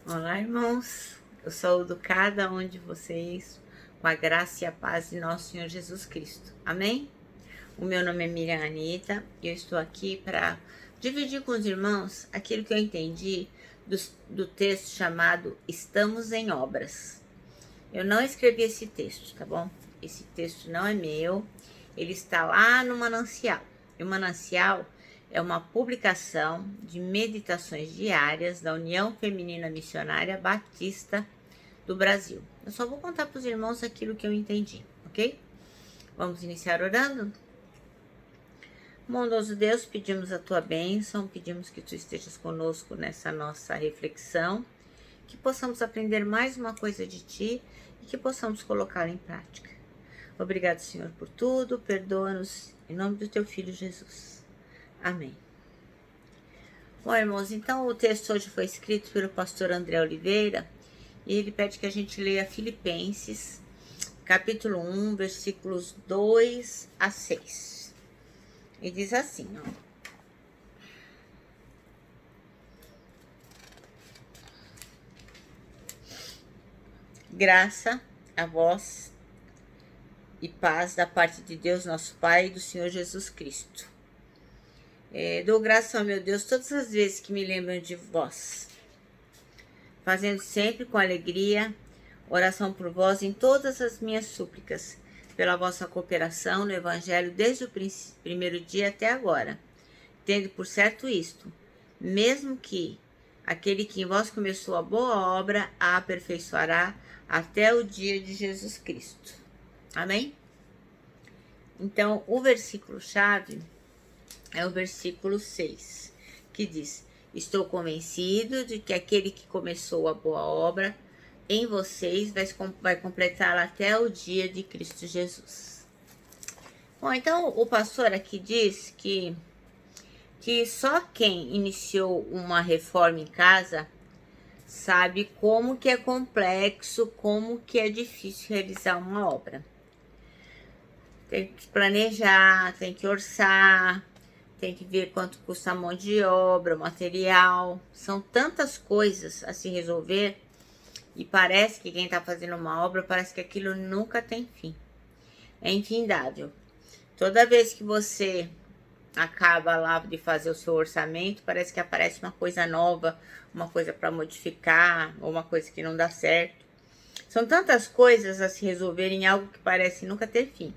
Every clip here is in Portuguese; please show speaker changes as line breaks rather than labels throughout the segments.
Olá, irmãos. Eu saúdo cada um de vocês com a graça e a paz de nosso Senhor Jesus Cristo. Amém? O meu nome é Miriam Anita e eu estou aqui para dividir com os irmãos aquilo que eu entendi do texto chamado Estamos em Obras. Eu não escrevi esse texto, tá bom? Esse texto não é meu, ele está lá no Manancial. E o Manancial é uma publicação de meditações diárias da União Feminina Missionária Batista do Brasil. Eu só vou contar para os irmãos aquilo que eu entendi, ok? Vamos iniciar orando? Bondoso Deus, pedimos a tua bênção, pedimos que tu estejas conosco nessa nossa reflexão, que possamos aprender mais uma coisa de ti e que possamos colocá-la em prática. Obrigado, Senhor, por tudo, perdoa-nos em nome do teu Filho Jesus. Amém. Bom, irmãos, então o texto hoje foi escrito pelo pastor André Oliveira e ele pede que a gente leia Filipenses, capítulo 1, versículos 2 a 6. E diz assim, ó. Graça a vós e paz da parte de Deus, nosso Pai, e do Senhor Jesus Cristo. Dou graça ao meu Deus todas as vezes que me lembram de vós, fazendo sempre com alegria oração por vós em todas as minhas súplicas, pela vossa cooperação no Evangelho desde o primeiro dia até agora, tendo por certo isto, mesmo que aquele que em vós começou a boa obra a aperfeiçoará até o dia de Jesus Cristo. Amém? Então, o versículo-chave é o versículo 6, que diz: estou convencido de que aquele que começou a boa obra em vocês vai completá-la até o dia de Cristo Jesus. Bom, então o pastor aqui diz que só quem iniciou uma reforma em casa sabe como que é complexo, como que é difícil realizar uma obra. Tem que planejar, tem que orçar, tem que ver quanto custa a mão de obra, material. São tantas coisas a se resolver e parece que quem está fazendo uma obra, parece que aquilo nunca tem fim. É infindável. Toda vez que você acaba lá de fazer o seu orçamento, parece que aparece uma coisa nova, uma coisa para modificar, ou uma coisa que não dá certo. São tantas coisas a se resolver em algo que parece nunca ter fim.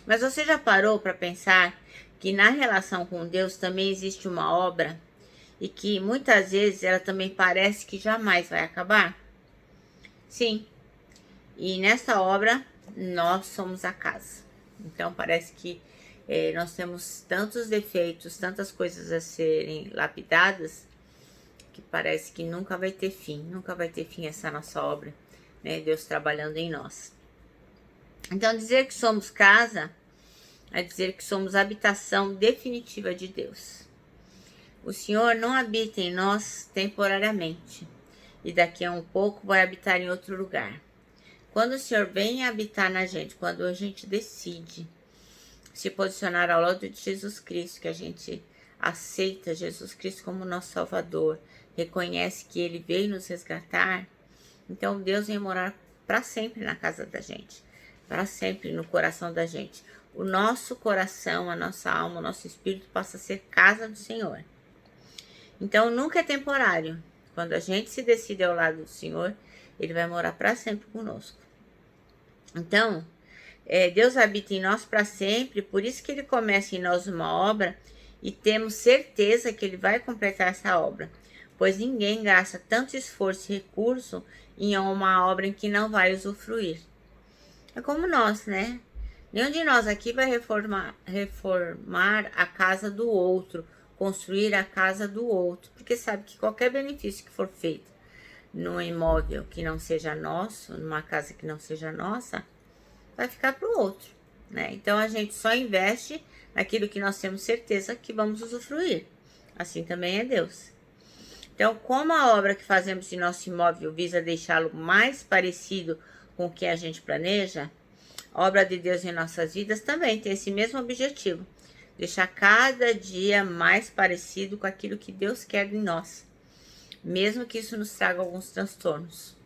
Mas você já parou para pensar que na relação com Deus também existe uma obra e que muitas vezes ela também parece que jamais vai acabar? Sim, e nessa obra nós somos a casa. Então parece que nós temos tantos defeitos, tantas coisas a serem lapidadas, que parece que nunca vai ter fim essa nossa obra, né? Deus trabalhando em nós. Então dizer que somos casa é dizer que somos habitação definitiva de Deus. O Senhor não habita em nós temporariamente e daqui a um pouco vai habitar em outro lugar. Quando o Senhor vem habitar na gente, quando a gente decide se posicionar ao lado de Jesus Cristo, que a gente aceita Jesus Cristo como nosso Salvador, reconhece que Ele veio nos resgatar, então Deus vem morar para sempre na casa da gente, para sempre no coração da gente. O nosso coração, a nossa alma, o nosso espírito passa a ser casa do Senhor. Então nunca é temporário. Quando a gente se decide ao lado do Senhor, Ele vai morar para sempre conosco. Então, Deus habita em nós para sempre, por isso que Ele começa em nós uma obra e temos certeza que Ele vai completar essa obra, pois ninguém gasta tanto esforço e recurso em uma obra em que não vai usufruir. É como nós, né? Nenhum de nós aqui vai reformar a casa do outro, construir a casa do outro, porque sabe que qualquer benefício que for feito num imóvel que não seja nosso, numa casa que não seja nossa, vai ficar para o outro, né? Então a gente só investe naquilo que nós temos certeza que vamos usufruir. Assim também é Deus. Então, como a obra que fazemos em nosso imóvel visa deixá-lo mais parecido com o que a gente planeja, a obra de Deus em nossas vidas também tem esse mesmo objetivo, deixar cada dia mais parecido com aquilo que Deus quer em nós. mesmo que isso nos traga alguns transtornos.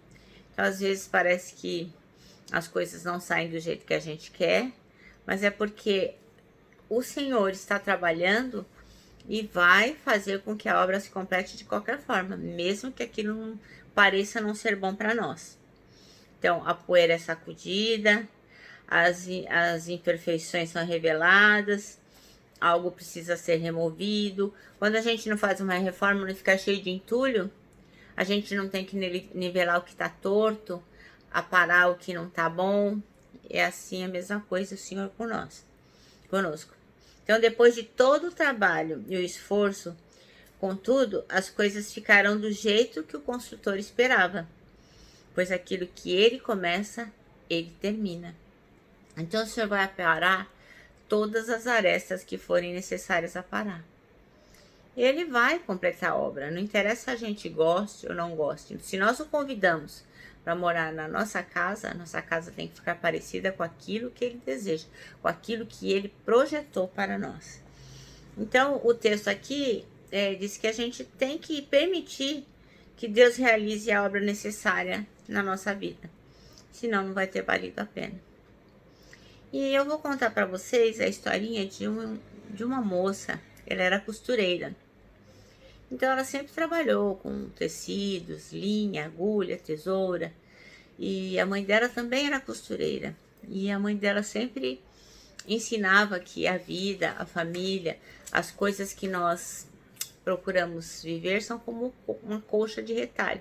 Então, às vezes parece que as coisas não saem do jeito que a gente quer, mas é porque o Senhor está trabalhando e vai fazer com que a obra se complete de qualquer forma, mesmo que aquilo não pareça não ser bom para nós. Então, a poeira é sacudida, as imperfeições são reveladas, algo precisa ser removido. Quando a gente não faz uma reforma, não fica cheio de entulho, a gente não tem que nivelar o que está torto, aparar o que não está bom. É assim a mesma coisa o Senhor conosco. Então, depois de todo o trabalho e o esforço, contudo, as coisas ficaram do jeito que o construtor esperava, pois aquilo que ele começa, ele termina. Então, o Senhor vai aparar todas as arestas que forem necessárias aparar. Ele vai completar a obra, não interessa se a gente goste ou não goste. Se nós o convidamos para morar na nossa casa, a nossa casa tem que ficar parecida com aquilo que ele deseja, com aquilo que ele projetou para nós. Então, o texto aqui diz que a gente tem que permitir que Deus realize a obra necessária na nossa vida, senão não vai ter valido a pena. E eu vou contar para vocês a historinha de uma moça. Ela era costureira. Então, ela sempre trabalhou com tecidos, linha, agulha, tesoura. E a mãe dela também era costureira. E a mãe dela sempre ensinava que a vida, a família, as coisas que nós procuramos viver são como uma colcha de retalho,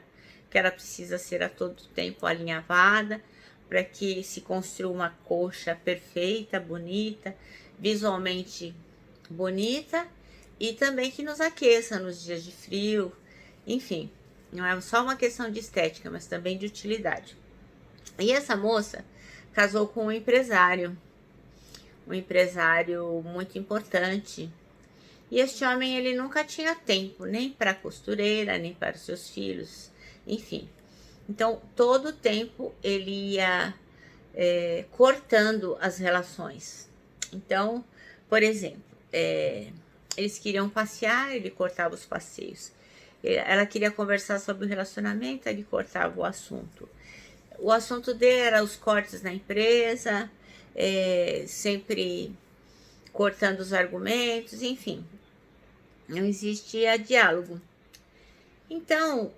que ela precisa ser a todo tempo alinhavada para que se construa uma colcha perfeita, bonita, visualmente bonita, e também que nos aqueça nos dias de frio. Enfim, não é só uma questão de estética, mas também de utilidade. E essa moça casou com um empresário muito importante. E este homem, ele nunca tinha tempo nem para a costureira, nem para os seus filhos, enfim. Então, todo o tempo ele ia cortando as relações. Então, por exemplo, eles queriam passear, ele cortava os passeios. Ela queria conversar sobre o relacionamento, ele cortava o assunto. O assunto dele era os cortes na empresa, sempre cortando os argumentos, enfim. Não existia diálogo. Então,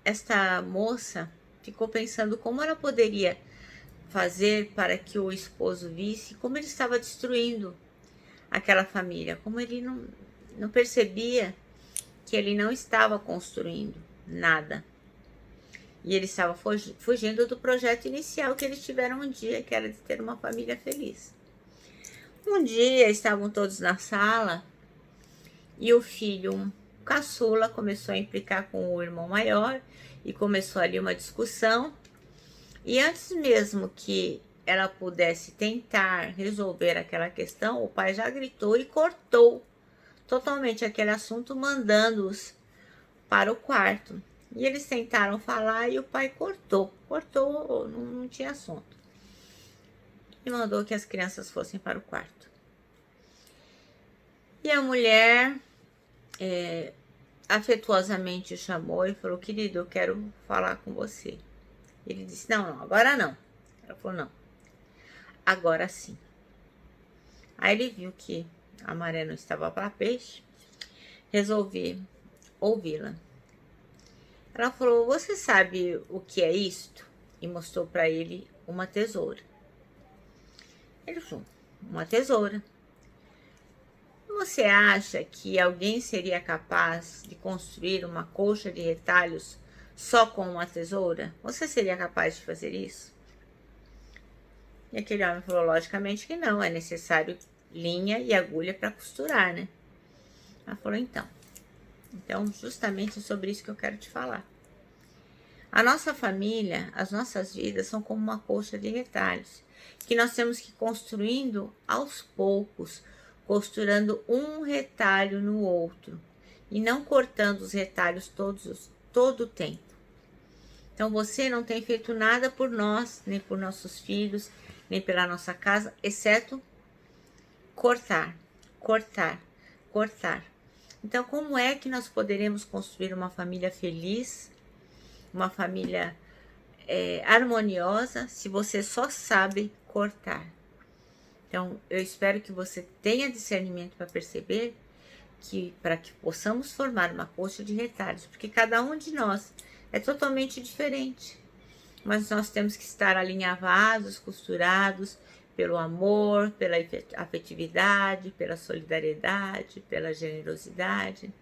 esta moça ficou pensando como ela poderia fazer para que o esposo visse como ele estava destruindo aquela família, como ele não percebia que ele não estava construindo nada. E ele estava fugindo do projeto inicial que eles tiveram um dia, que era de ter uma família feliz. Um dia estavam todos na sala e o filho caçula começou a implicar com o irmão maior e começou ali uma discussão. E antes mesmo que ela pudesse tentar resolver aquela questão, o pai já gritou e cortou totalmente aquele assunto, mandando-os para o quarto. E eles tentaram falar e o pai cortou, não tinha assunto. E mandou que as crianças fossem para o quarto. E a mulher afetuosamente o chamou e falou: querido, eu quero falar com você. Ele disse: não, agora não. Ela falou: não, agora sim. Aí ele viu que a maré não estava para peixe, resolvi ouvi-la. Ela falou: você sabe o que é isto? E mostrou para ele uma tesoura. Ele falou: uma tesoura. Você acha que alguém seria capaz de construir uma colcha de retalhos só com uma tesoura? Você seria capaz de fazer isso? E aquele homem falou: logicamente que não, é necessário linha e agulha para costurar, né? Ela falou: então, justamente sobre isso que eu quero te falar. A nossa família, as nossas vidas são como uma colcha de retalhos, que nós temos que ir construindo aos poucos, costurando um retalho no outro, e não cortando os retalhos todo o tempo. Então, você não tem feito nada por nós, nem por nossos filhos, nem pela nossa casa, exceto cortar, cortar, cortar. Então, como é que nós poderemos construir uma família feliz, uma família harmoniosa, se você só sabe cortar? Então, eu espero que você tenha discernimento para perceber que, para que possamos formar uma coxa de retalhos, porque cada um de nós é totalmente diferente, mas nós temos que estar alinhavados, costurados pelo amor, pela afetividade, pela solidariedade, pela generosidade.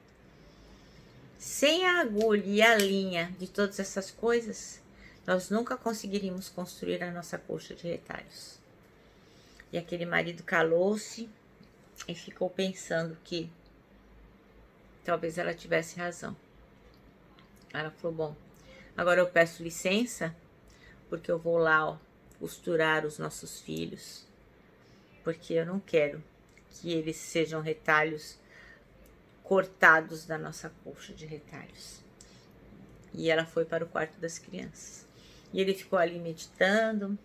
Sem a agulha e a linha de todas essas coisas, nós nunca conseguiríamos construir a nossa coxa de retalhos. E aquele marido calou-se e ficou pensando que talvez ela tivesse razão. Ela falou, bom, agora eu peço licença, porque eu vou lá costurar os nossos filhos, porque eu não quero que eles sejam retalhos cortados da nossa coxa de retalhos. E ela foi para o quarto das crianças. E ele ficou ali meditando,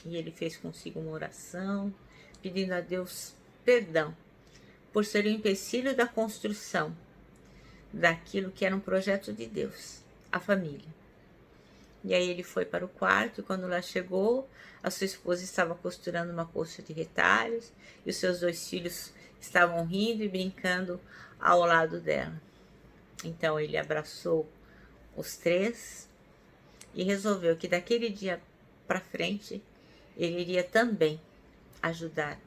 e ele fez consigo uma oração, pedindo a Deus perdão por ser o empecilho da construção daquilo que era um projeto de Deus, a família. E aí ele foi para o quarto, e quando lá chegou, a sua esposa estava costurando uma coxa de retalhos, e os seus 2 filhos estavam rindo e brincando ao lado dela. Então ele abraçou os 3 e resolveu que daquele dia para frente ele iria também ajudar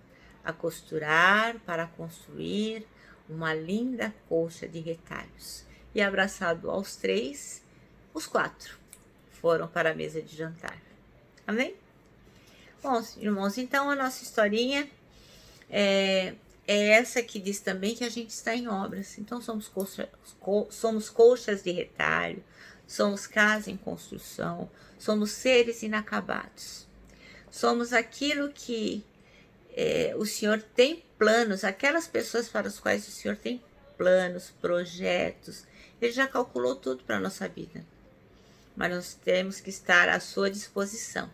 a costurar para construir uma linda coxa de retalhos. E abraçado aos 3, os 4 foram para a mesa de jantar. Amém? Bom, irmãos, então a nossa historinha é essa que diz também que a gente está em obras. Então somos coxas de retalho, somos casa em construção, somos seres inacabados. Somos aquilo que o Senhor tem planos, aquelas pessoas para as quais o Senhor tem planos, projetos. Ele já calculou tudo para a nossa vida. Mas nós temos que estar à sua disposição.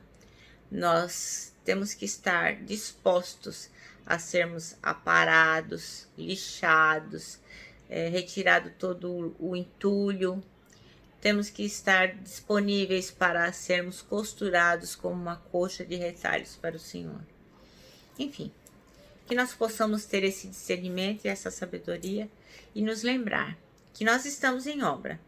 Nós temos que estar dispostos a sermos aparados, lixados, retirado todo o entulho. Temos que estar disponíveis para sermos costurados como uma coxa de retalhos para o Senhor. Enfim, que nós possamos ter esse discernimento e essa sabedoria e nos lembrar que nós estamos em obra.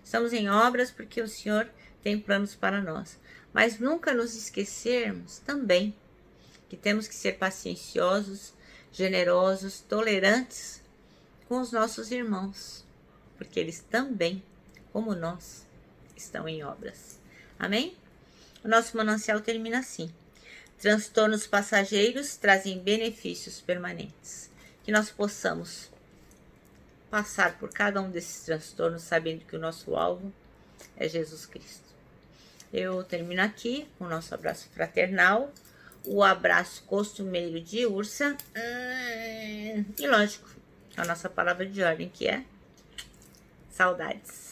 Estamos em obras porque o Senhor tem planos para nós. Mas nunca nos esquecermos também que temos que ser pacienciosos, generosos, tolerantes com os nossos irmãos, porque eles também, como nós, estão em obras. Amém? O nosso manancial termina assim: transtornos passageiros trazem benefícios permanentes. Que nós possamos passar por cada um desses transtornos sabendo que o nosso alvo é Jesus Cristo. Eu termino aqui com o nosso abraço fraternal, o abraço costumeiro de Ursa e, lógico, a nossa palavra de ordem, que é saudades.